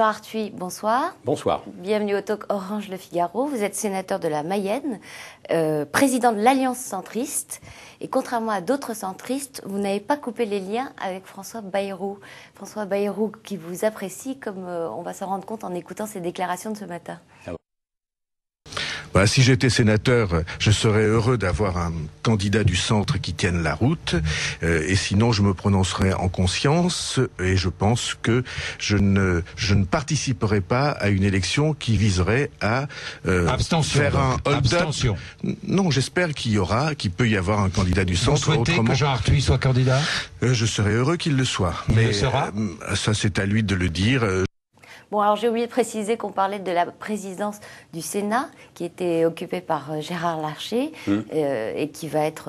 Jean Arthuis, bonsoir. Bonsoir. Bienvenue au talk Orange Le Figaro. Vous êtes sénateur de la Mayenne, président de l'Alliance centriste. Et contrairement à d'autres centristes, vous n'avez pas coupé les liens avec François Bayrou. François Bayrou qui vous apprécie, comme on va s'en rendre compte en écoutant ses déclarations de ce matin. Si j'étais sénateur, je serais heureux d'avoir un candidat du centre qui tienne la route. Et sinon, je me prononcerai en conscience. Et je pense que je ne participerai pas à une élection qui viserait à faire un hold-up. Non, j'espère qu'il peut y avoir un candidat du centre. Vous souhaitez que Jean Arthuis soit candidat? Je serais heureux qu'il le soit. Il le sera? Ça, c'est à lui de le dire. Bon, alors j'ai oublié de préciser qu'on parlait de la présidence du Sénat, qui était occupée par Gérard Larcher, et qui va être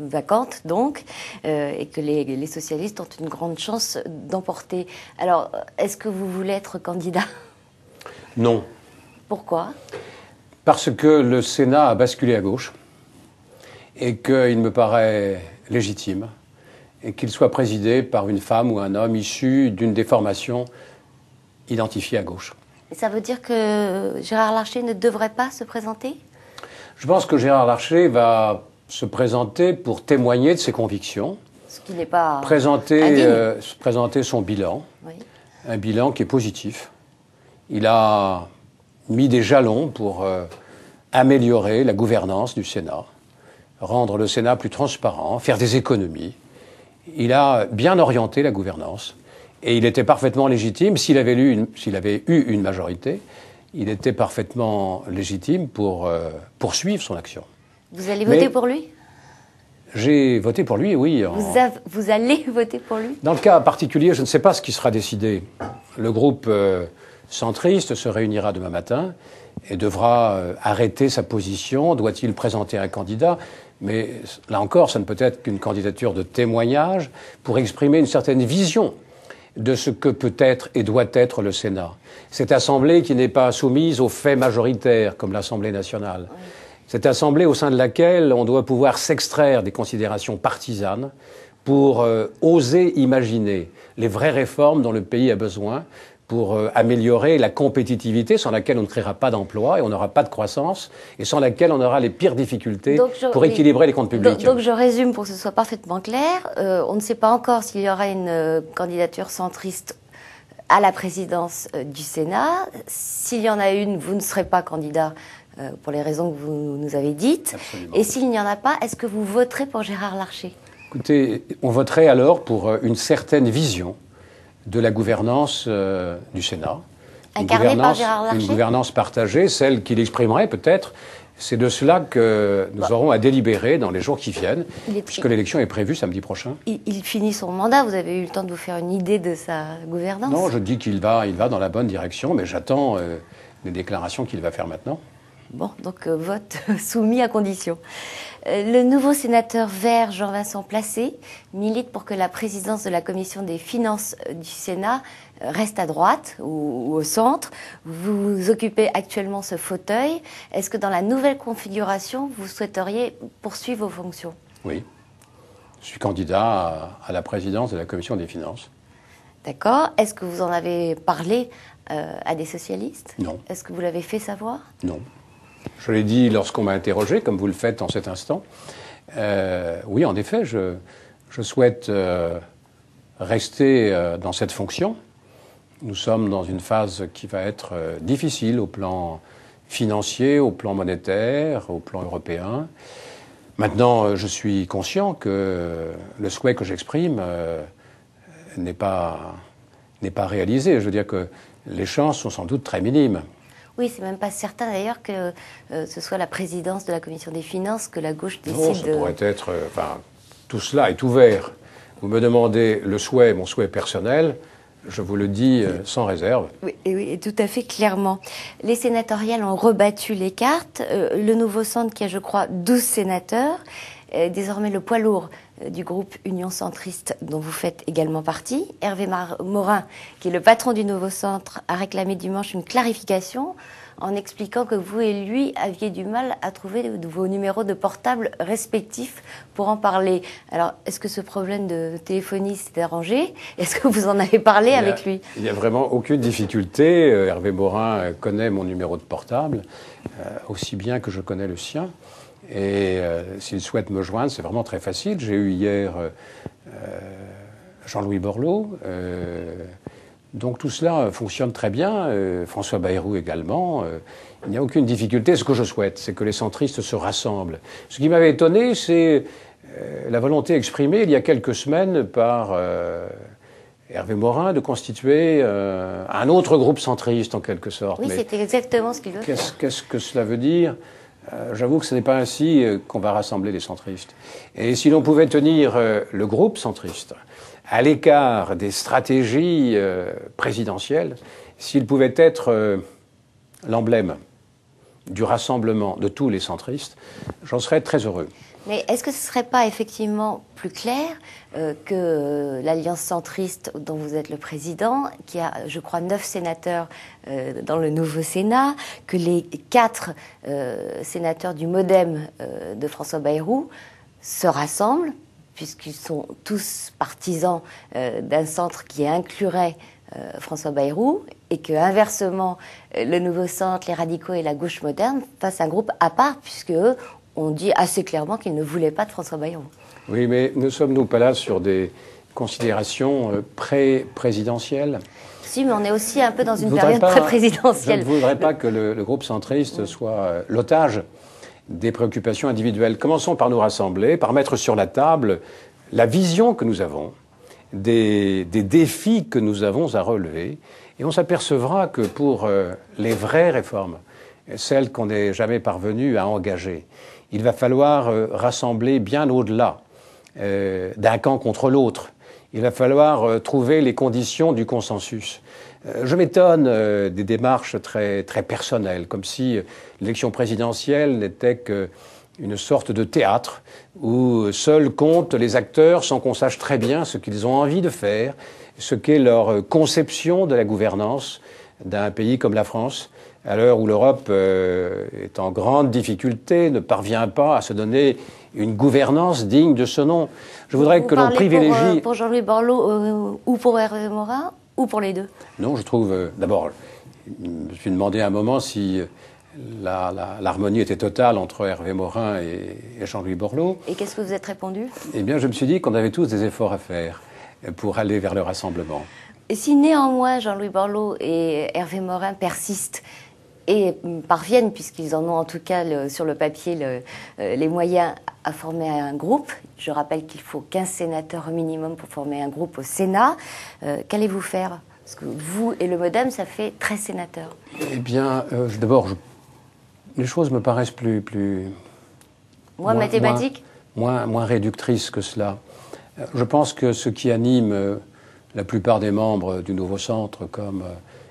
vacante, donc, et que les socialistes ont une grande chance d'emporter. Alors, est-ce que vous voulez être candidat? Non. Pourquoi? Parce que le Sénat a basculé à gauche, et qu'il me paraît légitime, et qu'il soit présidé par une femme ou un homme issu d'une déformation identifié à gauche. Et ça veut dire que Gérard Larcher ne devrait pas se présenter? Je pense que Gérard Larcher va se présenter pour témoigner de ses convictions. Ce qui n'est pas présenter son bilan. Oui. Un bilan qui est positif. Il a mis des jalons pour améliorer la gouvernance du Sénat, rendre le Sénat plus transparent, faire des économies. Il a bien orienté la gouvernance. Et il était parfaitement légitime, s'il avait eu une majorité, il était parfaitement légitime pour poursuivre son action. Vous allez voter pour lui? J'ai voté pour lui, oui. Vous allez voter pour lui? Dans le cas particulier, je ne sais pas ce qui sera décidé. Le groupe centriste se réunira demain matin et devra arrêter sa position. Doit-il présenter un candidat? Mais là encore, ça ne peut être qu'une candidature de témoignage pour exprimer une certaine vision de ce que peut être et doit être le Sénat. Cette assemblée qui n'est pas soumise aux faits majoritaires, comme l'Assemblée nationale. Oui. Cette assemblée au sein de laquelle on doit pouvoir s'extraire des considérations partisanes pour oser imaginer les vraies réformes dont le pays a besoin, pour améliorer la compétitivité sans laquelle on ne créera pas d'emplois et on n'aura pas de croissance, et sans laquelle on aura les pires difficultés pour équilibrer les comptes publics. Donc je résume pour que ce soit parfaitement clair. On ne sait pas encore s'il y aura une candidature centriste à la présidence du Sénat. S'il y en a une, vous ne serez pas candidat pour les raisons que vous nous avez dites. Absolument. Et s'il n'y en a pas, est-ce que vous voterez pour Gérard Larcher? Écoutez, on voterait alors pour une certaine vision de la gouvernance du Sénat. Incarnée par Gérard Larcher. Une gouvernance partagée, celle qu'il exprimerait peut-être. C'est de cela que nous aurons à délibérer dans les jours qui viennent, puisque l'élection est prévue samedi prochain. Il finit son mandat, vous avez eu le temps de vous faire une idée de sa gouvernance? Non, je dis qu'il va dans la bonne direction, mais j'attends les déclarations qu'il va faire maintenant. Bon, donc vote soumis à condition. Le nouveau sénateur vert Jean-Vincent Placé milite pour que la présidence de la commission des finances du Sénat reste à droite ou au centre. Vous occupez actuellement ce fauteuil. Est-ce que dans la nouvelle configuration, vous souhaiteriez poursuivre vos fonctions? Oui. Je suis candidat à la présidence de la commission des finances. D'accord. Est-ce que vous en avez parlé à des socialistes? Non. Est-ce que vous l'avez fait savoir? Non. Je l'ai dit lorsqu'on m'a interrogé, comme vous le faites en cet instant. Oui, en effet, je souhaite rester dans cette fonction. Nous sommes dans une phase qui va être difficile au plan financier, au plan monétaire, au plan européen. Maintenant, je suis conscient que le souhait que j'exprime n'est pas réalisé. Je veux dire que les chances sont sans doute très minimes. Oui, c'est même pas certain d'ailleurs que ce soit la présidence de la commission des finances que la gauche décide. Non, ça pourrait être... tout cela est ouvert. Vous me demandez mon souhait personnel, je vous le dis sans réserve. Oui, et tout à fait clairement. Les sénatoriales ont rebattu les cartes. Le nouveau centre, qui a, je crois, 12 sénateurs, est désormais le poids lourd du groupe Union centriste, dont vous faites également partie. Hervé Morin, qui est le patron du nouveau centre, a réclamé dimanche une clarification en expliquant que vous et lui aviez du mal à trouver vos numéros de portable respectifs pour en parler. Alors, est-ce que ce problème de téléphonie s'est arrangé? Est-ce que vous en avez parlé avec lui? Il n'y a vraiment aucune difficulté. Hervé Morin connaît mon numéro de portable, aussi bien que je connais le sien. Et s'il souhaite me joindre, c'est vraiment très facile. J'ai eu hier Jean-Louis Borloo. Donc tout cela fonctionne très bien. François Bayrou également. Il n'y a aucune difficulté. Ce que je souhaite, c'est que les centristes se rassemblent. Ce qui m'avait étonné, c'est la volonté exprimée il y a quelques semaines par Hervé Morin de constituer un autre groupe centriste en quelque sorte. Oui, c'était exactement ce qu'il veut faire. Qu'est-ce que cela veut dire? J'avoue que ce n'est pas ainsi qu'on va rassembler les centristes. Et si l'on pouvait tenir le groupe centriste à l'écart des stratégies présidentielles, s'il pouvait être l'emblème du rassemblement de tous les centristes, j'en serais très heureux. Mais est-ce que ce ne serait pas effectivement plus clair que l'Alliance centriste dont vous êtes le président, qui a, je crois, 9 sénateurs dans le nouveau Sénat, que les 4 sénateurs du MoDem de François Bayrou se rassemblent, puisqu'ils sont tous partisans d'un centre qui inclurait François Bayrou, et que inversement, le Nouveau Centre, les radicaux et la gauche moderne fassent un groupe à part, puisque eux ont dit assez clairement qu'ils ne voulaient pas de François Bayrou. Oui, mais ne sommes-nous pas là sur des considérations pré-présidentielles? Si, mais on est aussi un peu dans une période pré-présidentielle. Je ne voudrais pas que le groupe centriste soit l'otage des préoccupations individuelles. Commençons par nous rassembler, par mettre sur la table la vision que nous avons, des défis que nous avons à relever, et on s'apercevra que pour les vraies réformes, celles qu'on n'est jamais parvenu à engager, il va falloir rassembler bien au-delà d'un camp contre l'autre. Il va falloir trouver les conditions du consensus. Je m'étonne des démarches très, très personnelles, comme si l'élection présidentielle n'était qu'une sorte de théâtre où seuls comptent les acteurs sans qu'on sache très bien ce qu'ils ont envie de faire, ce qu'est leur conception de la gouvernance d'un pays comme la France, à l'heure où l'Europe est en grande difficulté, ne parvient pas à se donner une gouvernance digne de ce nom. Je voudrais que l'on privilégie... Pour Jean-Louis Borloo ou pour Hervé Morin ou pour les deux? Non, je trouve... D'abord, je me suis demandé à un moment si l'harmonie était totale entre Hervé Morin et Jean-Louis Borloo. Et qu'est-ce que vous êtes répondu? Eh bien, je me suis dit qu'on avait tous des efforts à faire pour aller vers le rassemblement. Et si néanmoins Jean-Louis Borloo et Hervé Morin persistent et parviennent, puisqu'ils en ont en tout cas sur le papier les moyens à former un groupe, je rappelle qu'il faut 15 sénateurs au minimum pour former un groupe au Sénat, qu'allez-vous faire? Parce que vous et le MoDem, ça fait 13 sénateurs. Eh bien, d'abord, les choses me paraissent plus moins mathématiques, moins réductrices que cela. Je pense que ce qui anime la plupart des membres du Nouveau Centre, comme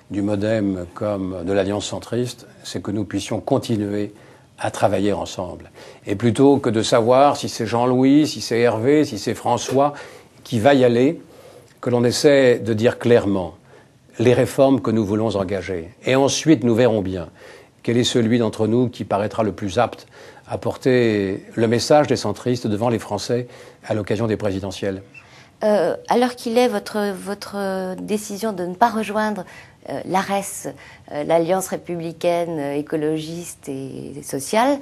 du MoDem, comme de l'Alliance centriste, c'est que nous puissions continuer à travailler ensemble. Et plutôt que de savoir si c'est Jean-Louis, si c'est Hervé, si c'est François qui va y aller, que l'on essaie de dire clairement les réformes que nous voulons engager. Et ensuite, nous verrons bien quel est celui d'entre nous qui paraîtra le plus apte à porter le message des centristes devant les Français à l'occasion des présidentielles. À l'heure qu'il est, votre décision de ne pas rejoindre l'ARES, l'Alliance républicaine, écologiste et sociale,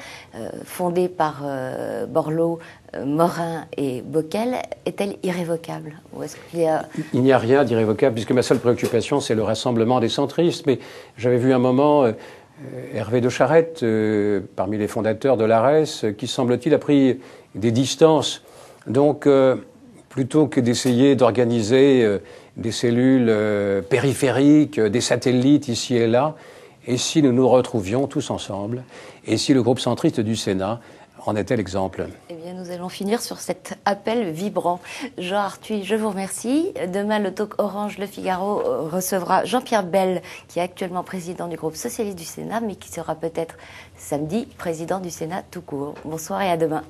fondée par Borloo, Morin et Bockel, est-elle irrévocable? Ou est-ce qu'il y a... Il n'y a rien d'irrévocable, puisque ma seule préoccupation, c'est le rassemblement des centristes. Mais j'avais vu un moment Hervé de Charette, parmi les fondateurs de l'ARES, qui, semble-t-il, a pris des distances. Donc, plutôt que d'essayer d'organiser des cellules périphériques, des satellites ici et là, et si nous nous retrouvions tous ensemble, et si le groupe centriste du Sénat en était l'exemple. Eh bien, nous allons finir sur cet appel vibrant. Jean Arthuis, je vous remercie. Demain, le talk Orange Le Figaro recevra Jean-Pierre Bel, qui est actuellement président du groupe socialiste du Sénat, mais qui sera peut-être samedi président du Sénat tout court. Bonsoir et à demain.